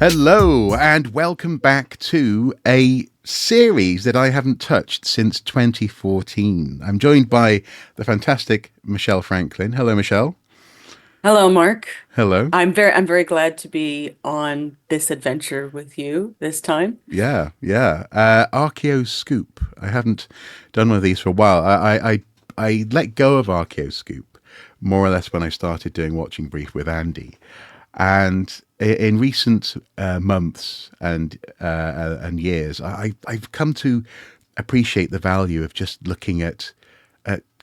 Hello, and welcome back to a series that I haven't touched since 2014. I'm joined by the fantastic Michelle Franklin. Hello, Michelle. Hello, Mark. Hello. I'm very glad to be on this adventure with you this time. Yeah. Archaeoscoop. I haven't done one of these for a while. I let go of Archaeoscoop more or less when I started doing Watching Brief with Andy. And in recent months and years, I've come to appreciate the value of just looking at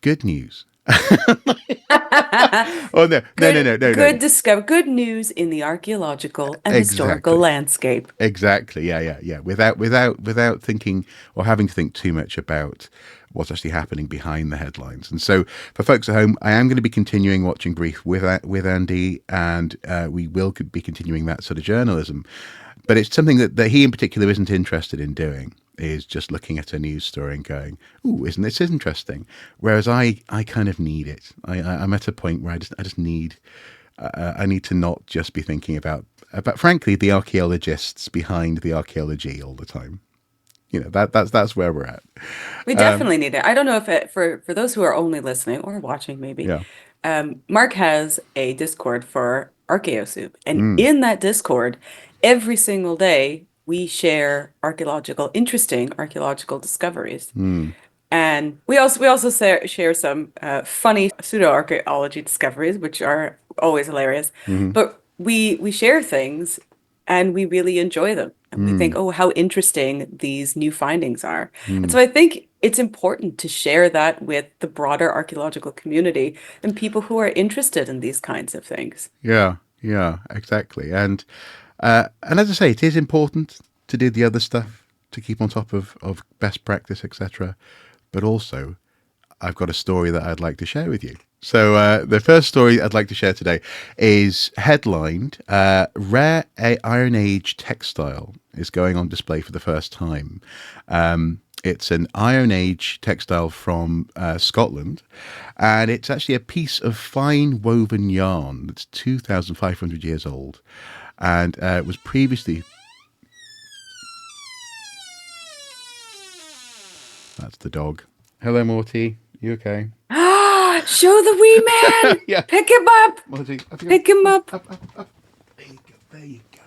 good news. Oh no, no, no, Good, no, no, no. good news in the archaeological and historical Exactly. landscape. Exactly. Yeah. Without thinking or having to think too much about what's actually happening behind the headlines. And so, for folks at home, I am going to be continuing Watching Brief with Andy, and we will be continuing that sort of journalism. But it's something that he in particular isn't interested in doing. Is just looking at a news story and going, "Ooh, isn't this interesting?" Whereas I kind of need it. I'm at a point where I just need I need to not just be thinking about frankly the archaeologists behind the archaeology all the time. You know that's where we're at. We Um, definitely need it. I don't know if it for those who are only listening or watching, maybe. yeah. Mark has a Discord for Archaeosoup, and Mm, in that Discord, every single day we share interesting archaeological discoveries. mm, And we also share some funny pseudo archaeology discoveries, which are always hilarious. mm, But we share things, and we really enjoy them, and we think, mm, oh, how interesting these new findings are. And mm. so I think it's important to share that with the broader archaeological community and people who are interested in these kinds of things. Yeah, exactly. And as I say, it is important to do the other stuff to keep on top of best practice, etc. But also, I've got a story that I'd like to share with you. So the first story I'd like to share today is headlined "Rare Iron Age Textile is going on display for the first time." It's an Iron Age textile from Scotland, and it's actually a piece of fine woven yarn that's 2,500 years old, and it was previously. That's the dog. Hello, Morty. You okay? Ah, show the wee man! Yeah. Pick him up! Morty, up you go. Pick him up! Up. There you go. There you go.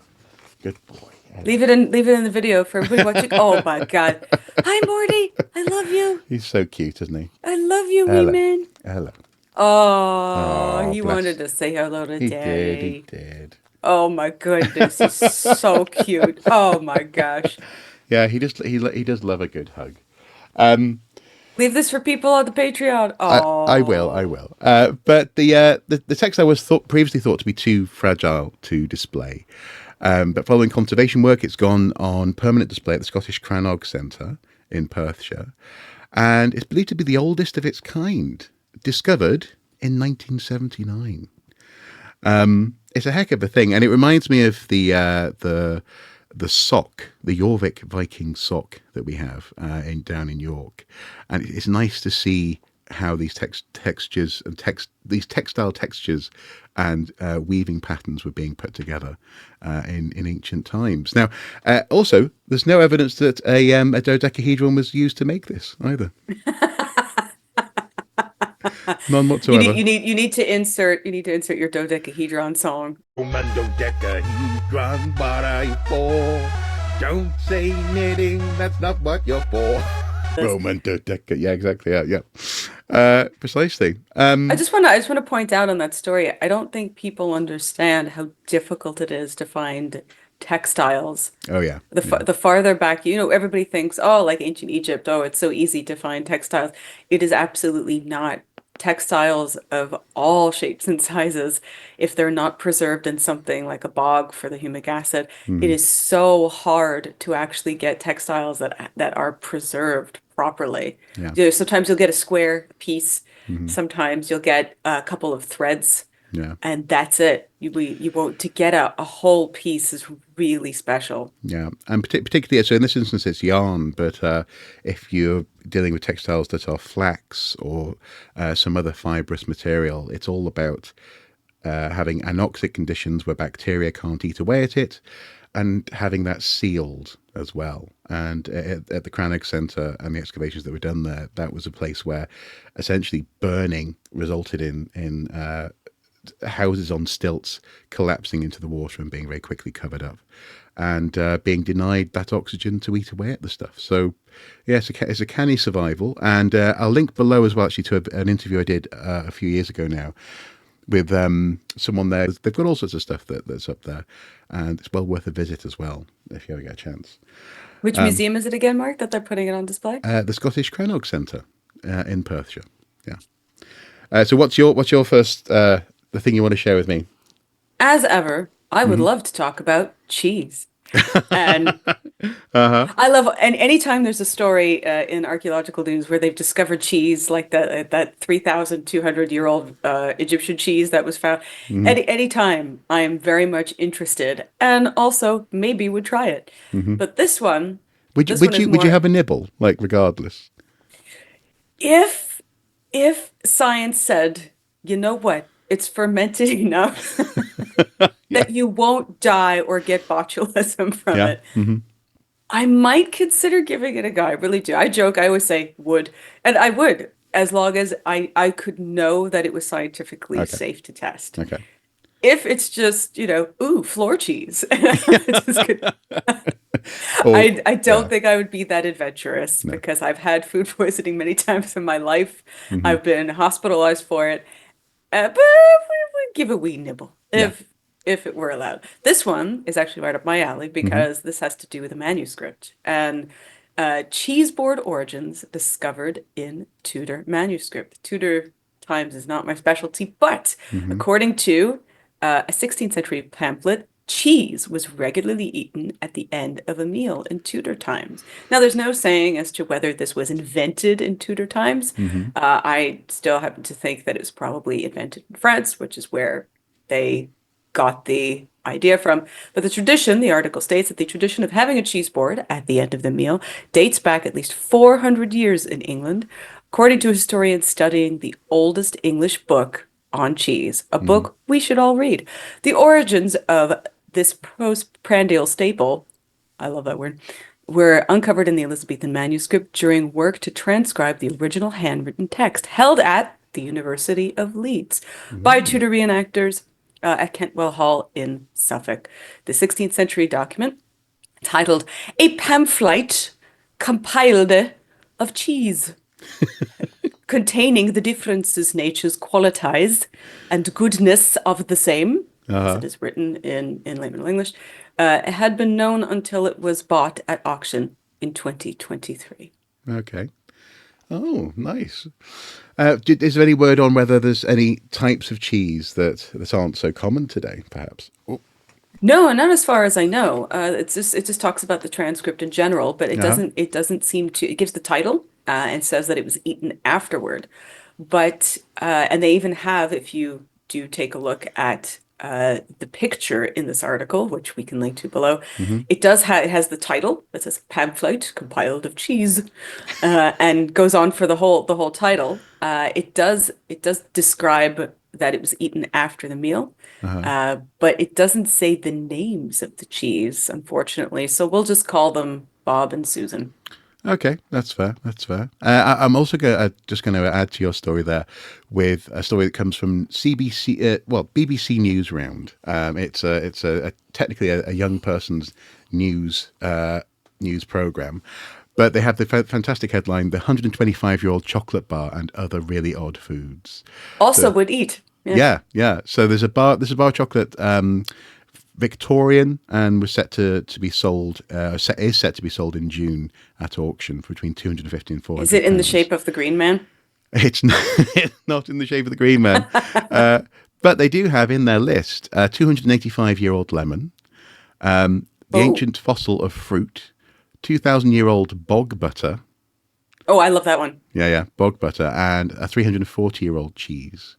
Good boy. Hello. Leave it in the video for everybody watching. Oh my God. Hi, Morty. I love you. He's so cute, isn't he? I love you, wee Hello. man. Hello. Oh, Oh, he wanted bless. to say hello to He did. He Daddy. did. Oh my goodness, he's so cute. Oh my gosh. Yeah, he does love a good hug. Um, Leave this for people on the Patreon. I will. I Oh. will. But the textile was previously thought to be too fragile to display. But following conservation work, it's gone on permanent display at the Scottish Crannog Centre in Perthshire, and it's believed to be the oldest of its kind, discovered in 1979. It's a heck of a thing, and it reminds me of the sock, the Jorvik Viking sock that we have in down in York, and it's nice to see how these textures and these textile textures and weaving patterns were being put together in ancient times. Now, also, there's no evidence that a dodecahedron was used to make this either. None You need whatsoever. you need you need to insert your dodecahedron song. Commando decahedron, what are you for? Don't say knitting, that's not what you're for. This. Roman dodeca. Yeah, exactly. Yeah. Precisely. I just want to point out on that story, I don't think people understand how difficult it is to find textiles. Oh yeah. The the farther back, everybody thinks, oh, like ancient Egypt, oh, it's so easy to find textiles. It is absolutely not. Textiles of all shapes and sizes, if they're not preserved in something like a bog for the humic acid, it Mm, is so hard to actually get textiles that are preserved properly. yeah. Sometimes you'll get a square piece, Hmm. sometimes you'll get a couple of threads, Yeah. and that's it. You won't to get a whole piece is really special. Yeah. And particularly, so in this instance, it's yarn, but if you're dealing with textiles that are flax or some other fibrous material, it's all about having anoxic conditions where bacteria can't eat away at it, and having that sealed as well. And at the Crannog Centre and the excavations that were done there, that was a place where essentially burning resulted in houses on stilts collapsing into the water and being very quickly covered up, and being denied that oxygen to eat away at the stuff. So, yeah, it's a canny survival. And I'll link below as well, actually, to an interview I did a few years ago now with someone there. They've got all sorts of stuff that's up there, and it's well worth a visit as well if you ever get a chance. Which museum is it again, Mark, that they're putting it on display? The Scottish Crannog Centre in Perthshire. Yeah. So what's your first the thing you want to share with me? As ever, I would love to talk about cheese. And I love, and anytime there's a story in archaeological news where they've discovered cheese, like that 3,200-year-old Egyptian cheese that was found, any time I am very much interested, and also maybe would try it. But this one, Would you this would one is you would you more, have a nibble, like, regardless? if if science said, you know what, it's fermented enough Yeah. that you won't die or get botulism from Yeah. it, I might consider giving it a go. I really do. I joke, I always say would, and I would, as long as I could know that it was scientifically Okay. safe to test. Okay. If it's just, ooh, floor cheese. Just kidding. Or I don't yeah. think I would be that adventurous No. because I've had food poisoning many times in my life. Hmm. I've been hospitalized for it. But we give a wee nibble Yeah. if it were allowed. This one is actually right up my alley Hmm. because this has to do with a manuscript and cheese board origins discovered in Tudor manuscript. Tudor times is not my specialty, but Hmm. according to a 16th century pamphlet, cheese was regularly eaten at the end of a meal in Tudor times. Now, there's no saying as to whether this was invented in Tudor times. Hmm. I still happen to think that it was probably invented in France, which is where they got the idea from. But the tradition, the article states that the tradition of having a cheese board at the end of the meal dates back at least 400 years in England, according to historians studying the oldest English book on cheese, a Hmm. book we should all read. The origins of this postprandial staple, I love that word, were uncovered in the Elizabethan manuscript during work to transcribe the original handwritten text held at the University of Leeds by Hmm. Tudor reenactors at Kentwell Hall in Suffolk. The 16th century document, titled A Pamphlet Compiled of Cheese, containing the differences natures qualities and goodness of the same, as Uh-huh. it is written in layman English, had been known until it was bought at auction in 2023. Okay. Oh, nice. Is there any word on whether there's any types of cheese that aren't so common today, perhaps? Oh, No, not as far as I know. It just talks about the transcript in general, but uh-huh. it doesn't seem to. It gives the title and says that it was eaten afterward. But and they even have, if you do take a look at the picture in this article, which we can link to below, Hmm. it has the title that says pamphlet compiled of cheese, and goes on for the whole title. It does describe that it was eaten after the meal. Uh-huh. But it doesn't say the names of the cheese, unfortunately. So we'll just call them Bob and Susan. Okay, that's fair. That's fair. I'm also just going to add to your story there with a story that comes from CBC, BBC News Round. It's technically a young person's news program, but they have the fantastic headline: "The 125-year-old chocolate bar and other really odd foods." Also So would eat. Yeah. yeah, yeah. So there's a bar of chocolate. Victorian, and was set to be sold. Is set to be sold in June at auction for between 250 and Is it in the £400. shape of the Green Man? It's not, it's not in the shape of the Green Man, but they do have in their list a 285-year-old lemon, the Oh, ancient fossil of fruit, 2,000-year-old bog butter. oh, I love that one. Yeah, bog butter, and a 340-year-old cheese.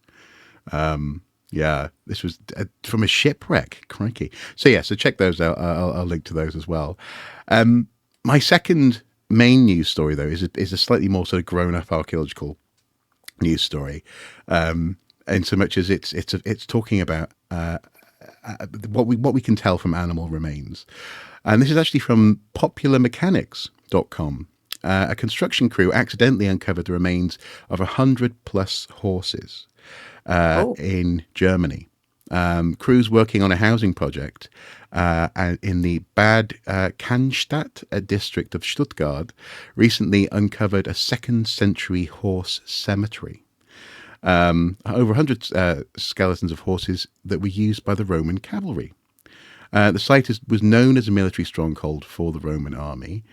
Yeah, this was from a shipwreck. Crikey. So yeah, so check those out. I'll link to those as well. My second main news story, though, is a slightly more sort of grown-up archaeological news story. in so much as it's talking about what we can tell from animal remains. And this is actually from popularmechanics.com. A construction crew accidentally uncovered the remains of 100 plus horses Oh, in Germany. Crews working on a housing project in the Bad Cannstatt district of Stuttgart recently uncovered a second century horse cemetery. Over 100 skeletons of horses that were used by the Roman cavalry. The site was known as a military stronghold for the Roman army,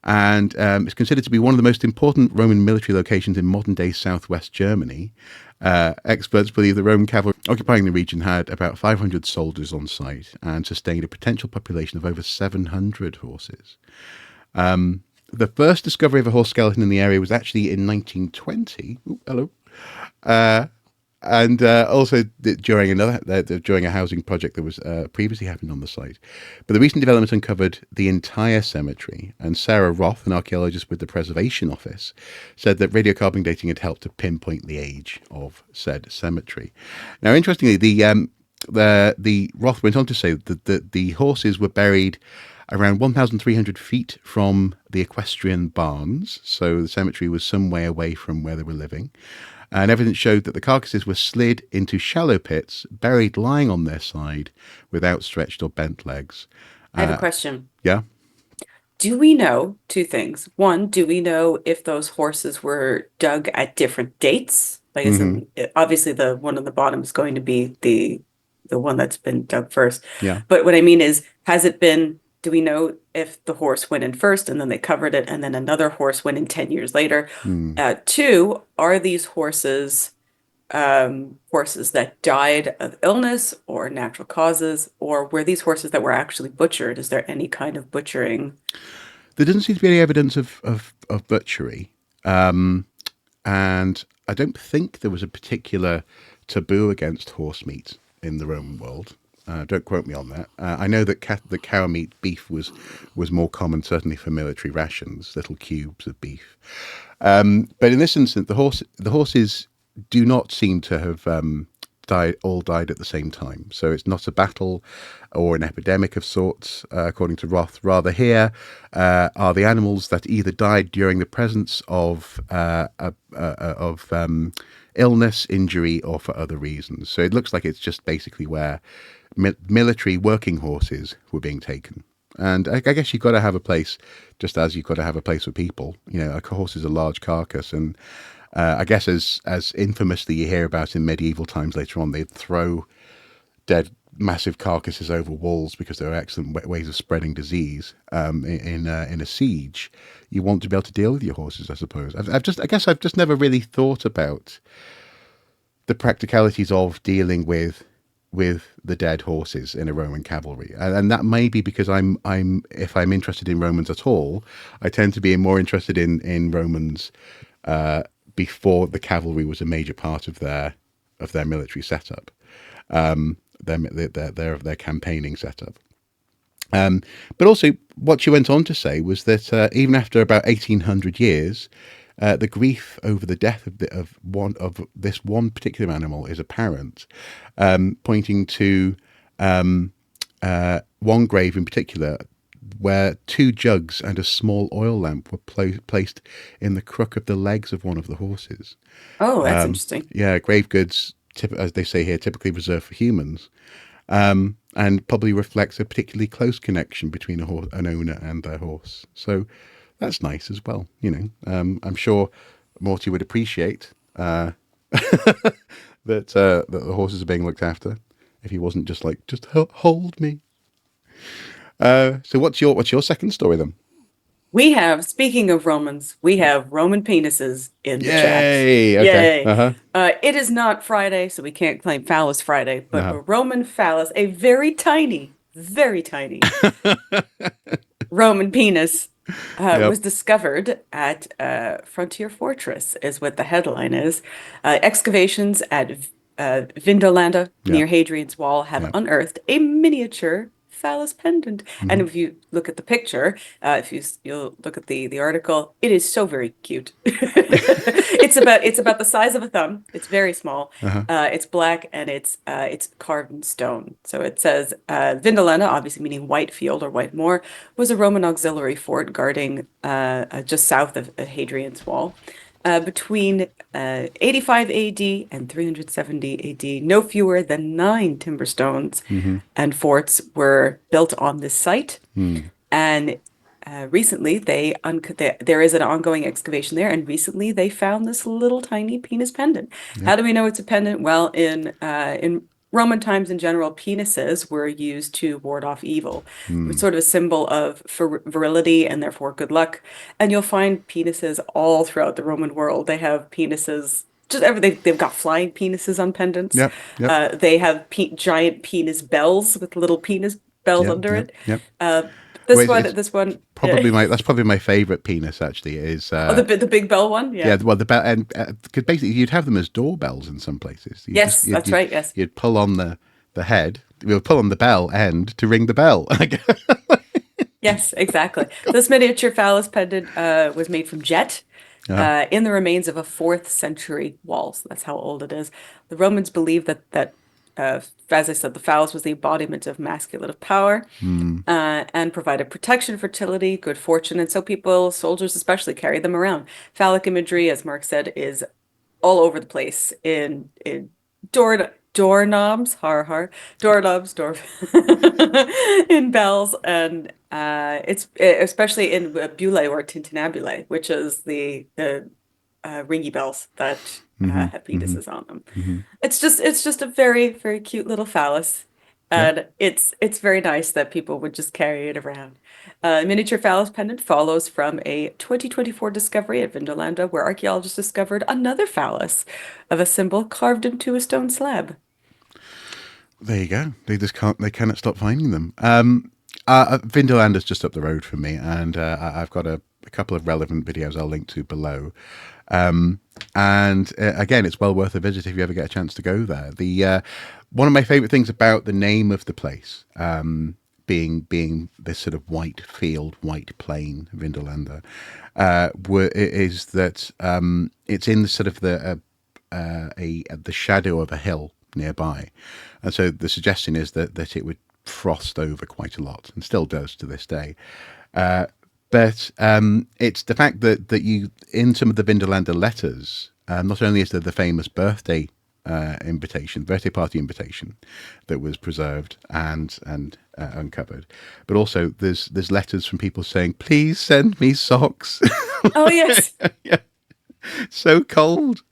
and it's considered to be one of the most important Roman military locations in modern-day southwest Germany. Experts believe the Roman cavalry occupying the region had about 500 soldiers on site and sustained a potential population of over 700 horses. The first discovery of a horse skeleton in the area was actually in 1920. Ooh, hello. Uh, and also during a housing project that was previously happened on the site. But the recent development uncovered the entire cemetery, and Sarah Roth, an archaeologist with the Preservation Office, said that radiocarbon dating had helped to pinpoint the age of said cemetery. Now, interestingly, the Roth went on to say that the horses were buried around 1,300 feet from the equestrian barns, so the cemetery was some way away from where they were living. And evidence showed that the carcasses were slid into shallow pits, buried lying on their side with outstretched or bent legs. I have a Uh, question. yeah. Do we know two things? One, do we know if those horses were dug at different dates? Like, as Hmm. in, obviously the one on the bottom is going to be the one that's been dug first. Yeah. But what I mean is, has it been, do we know if the horse went in first and then they covered it and then another horse went in 10 years later? Mm. Two, are these horses that died of illness or natural causes, or were these horses that were actually butchered? Is there any kind of butchering? There doesn't seem to be any evidence of butchery. And I don't think there was a particular taboo against horse meat in the Roman world. Don't quote me on that. I know that the cow meat beef was more common, certainly for military rations, little cubes of beef. But in this instance, the horses do not seem to have died at the same time. So it's not a battle or an epidemic of sorts, according to Roth. Rather, here are the animals that either died during the presence of illness, injury, or for other reasons. So it looks like it's just basically where military working horses were being taken. And I guess you've got to have a place, just as you've got to have a place for people. You know, a horse is a large carcass, and I guess as infamously you hear about in medieval times later on, they'd throw dead massive carcasses over walls because they're excellent ways of spreading disease. In a siege, you want to be able to deal with your horses, I suppose. I guess I've just never really thought about the practicalities of dealing with the dead horses in a Roman cavalry, and that may be because if I'm interested in Romans at all, I tend to be more interested in Romans before the cavalry was a major part of their military setup, their campaigning setup. But also, what she went on to say was that even after about 1,800 years, the grief over the death of this one particular animal is apparent, pointing to one grave in particular where two jugs and a small oil lamp were placed in the crook of the legs of one of the horses. Oh, that's interesting. Yeah, grave goods, as they say here, typically reserved for humans, and probably reflects a particularly close connection between an owner and their horse. So that's nice as well. You know, I'm sure Morty would appreciate that the horses are being looked after. If he wasn't just like, just hold me. So what's your second story then? Speaking of Romans, we have Roman penises in the chat. Yay! Okay. Yay. Uh huh. It is not Friday, so we can't claim Phallus Friday, but Uh a Roman phallus, a very tiny Roman penis huh. was Yep. discovered at Frontier Fortress, is what the headline is. Excavations at Vindolanda near Yep. Hadrian's Wall have Yep. unearthed a miniature phallus pendant. And if you look at the picture, if you'll look at the article, it is so very cute. It's about the size of a thumb. It's very small. Uh-huh. It's black and it's carved in stone. So it says Vindolanda, obviously meaning white field or white moor, was a Roman auxiliary fort guarding just south of Hadrian's Wall. Between 85 AD and 370 AD, no fewer than 9 timber stones Mm-hmm. and forts were built on this site. Mm. And recently, there is an ongoing excavation there, and recently they found this little tiny penis pendant. Yeah. How do we know it's a pendant? Well, in Roman times in general, penises were used to ward off evil. It was Mm. sort of a symbol of virility and therefore good luck. And you'll find penises all throughout the Roman world. They have penises, just everything. They've got flying penises on pendants. Yep. Yep. They have giant penis bells with little penis bells Yep. under Yep. it. Yep. Uh, Well, this one, probably that's probably my favorite penis actually is oh, the big bell one, yeah, yeah. well, the bell, and because basically you'd have them as doorbells in some places. Yes, that's right. Yes, You'd pull on the head, you'll pull on the bell end to ring the bell. yes, exactly. This miniature phallus pendant was made from jet Uh, in the remains of a fourth century wall. So that's how old it is. The Romans believed that, as I said, the phallus was the embodiment of masculine power mm, and provided protection, fertility, good fortune, and so people, soldiers especially, carried them around. Phallic imagery, as Mark said, is all over the place in doorknobs, doorknobs, in bells, and it's especially in bullae or tintinnabulae, which is the ringy bells that hmm have hmm penises on them. hmm It's just a very very cute little phallus, Yeah. and it's very nice that people would just carry it around. Miniature phallus pendant follows from a 2024 discovery at Vindolanda, where archaeologists discovered another phallus of a symbol carved into a stone slab. There you go. They cannot stop finding them. Vinderland is just up the road from me, and I've got a couple of relevant videos I'll link to below. And again, it's well worth a visit if you ever get a chance to go there. The one of my favourite things about the name of the place, being this sort of white field, white plain, Vindolanda, is that it's in the sort of the shadow of a hill nearby, and so the suggestion is that it would frost over quite a lot, and still does to this day. But it's the fact that you, in some of the Vindolanda letters, not only is there the famous birthday birthday party invitation that was preserved and uncovered, but also there's letters from people saying, "Please send me socks." Oh yes. Yeah, so cold.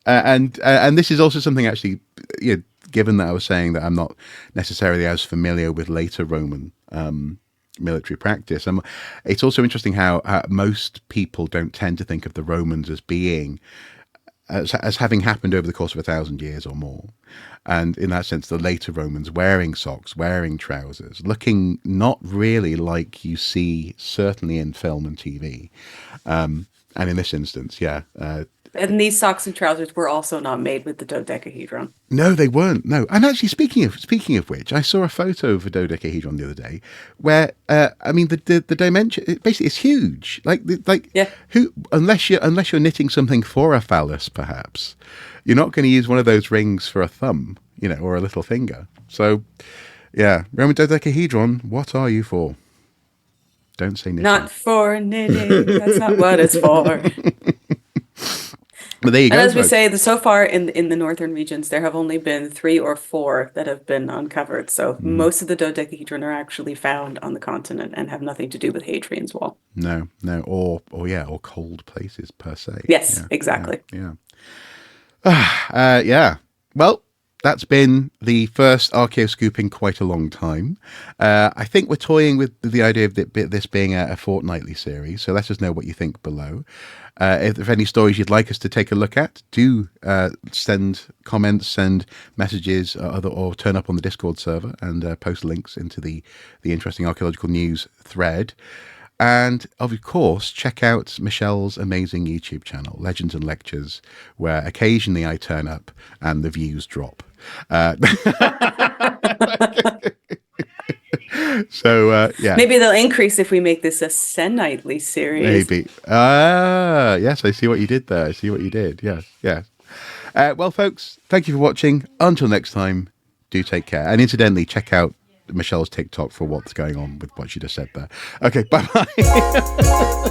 And this is also something actually, you know, given that I was saying that I'm not necessarily as familiar with later Roman military practice. It's also interesting how most people don't tend to think of the Romans as being as having happened over the course of 1,000 years or more. And in that sense, the later Romans wearing socks, wearing trousers, looking not really like you see certainly in film and TV. And in this instance, yeah. And these socks and trousers were also not made with the dodecahedron. No, they weren't. No, and actually, speaking of which, I saw a photo of a dodecahedron the other day, where I mean the dimension basically is huge. Like Yeah. who unless you're knitting something for a phallus, perhaps you're not going to use one of those rings for a thumb, you know, or a little finger. So, yeah, Roman dodecahedron, what are you for? Don't say knitting. Not for knitting. That's not what it's for. But there you And go, as we folks. say, so far in the northern regions, there have only been 3 or 4 that have been uncovered. So Mhm. most of the dodecahedron are actually found on the continent and have nothing to do with Hadrian's Wall. No, or cold places per se. Yes, Yeah, yeah, exactly. yeah. Yeah. Well, that's been the first Archaeoscoop in quite a long time. I think we're toying with the idea of this being a fortnightly series, so let us know what you think below. If any stories you'd like us to take a look at, do send comments, send messages, or turn up on the Discord server and post links into the interesting archaeological news thread. And of course, check out Michelle's amazing YouTube channel, Legends and Lectures, where occasionally I turn up and the views drop. Uh, Yeah, Maybe they'll increase if we make this a Senightly series. maybe. Ah, yes, I see what you did there. I see what you did. Yes, yes. Well, folks, thank you for watching. Until next time, do take care. And incidentally, check out Michelle's TikTok for what's going on with what she just said there. Okay, bye-bye.